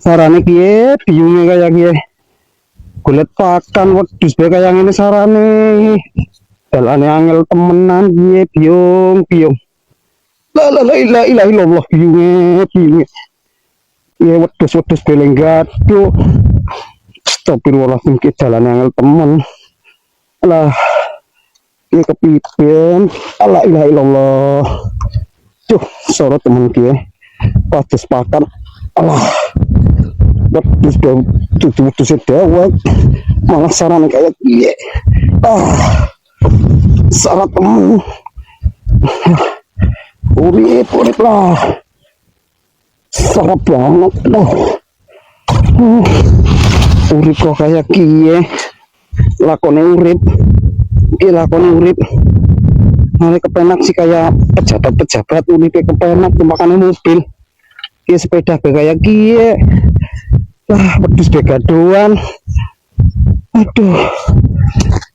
Sarane piye bingunge kaya piye golek pakan wedhus bae kaya ngene sarane dalane angel temenan piye biyung la ilaha illallah bingunge ya wedhus beleng gaduk astagfirullahaladzim ki dalane angel temen lah ini kepipen la ilaha illallah tuh sorot temen ki pados pakan Allah wedhus wedhus dewek malah sarane kayak piye sarat temen urip lah sarap banget lah urip kok kayak kiye lakone urip malah kepenak sih kayak pejabat urip kepenak makanya mobil ki sepeda kayak kiye lah wedhus begadoan aduh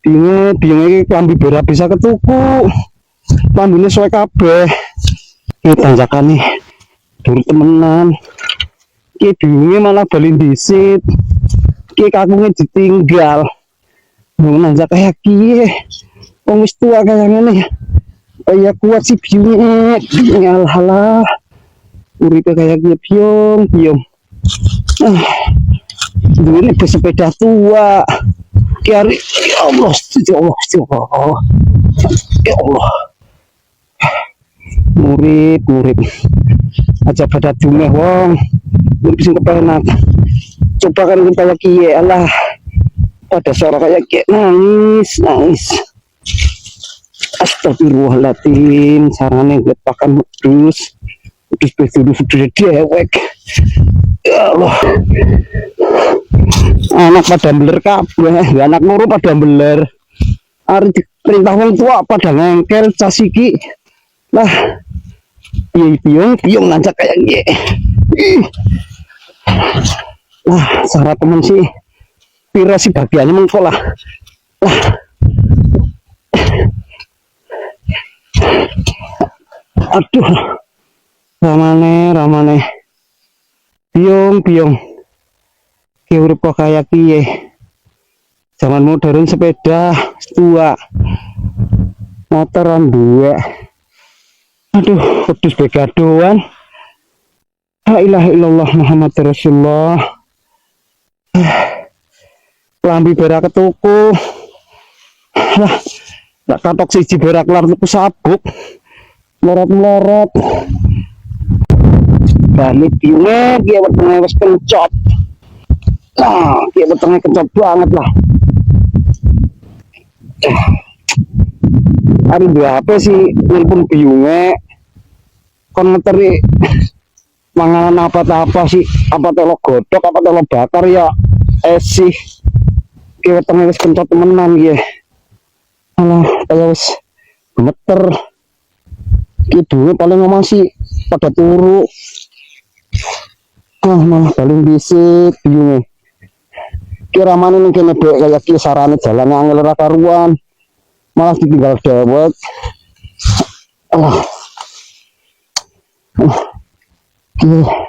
bingung iki klambi bera bisa ketuku lambune suwe kabeh iki tanjakane dur temenan iki bingunge malah bali disit iki kakunge ditinggal nanjak kayak kiye wong wis tua kayak ngene kaya kuat sih bingunge alhalah uripe kayak kiye biyung ini bersepeda tua kiari ya Allah ya Allah murid aja pada dumeh wong murid sing kepenak coba kan kayak kiye alah pada suara kayak kiye nangis astagfirullahaladzim sarane lepakan wedhus dewek ya Allah anak pada beler kabeh anak loro pada beler ari perintah wong tua pada ngengkel cas iki lah piung nancak kayak gini lah syarat temen sih pira sih bagiannya mengko lah aduh ramane piung ki urip kok kayak piye zaman modern sepeda tua motoran dua aduh wedhus begadoan la ilaha illallah Muhammad Rasulullah lambi berak ketuku lah tak katok siji berak lar tuku sabuk melorot balik piye dia wetenge wis kencot nah dia wetenge kencot banget lah hari berapa sih nelpon biyunge kon ngeteri manganan apa sih apa telok godok apa telok bakar ya sih ki wetenge wis kencot temenan nggih alah kaya wis gemeter ki dhewe paling masih pada turu malah paling bisik biyunge kira mana nih kene dek kayak ki sarane jalan angel ora karuan malah ditinggal dewek ki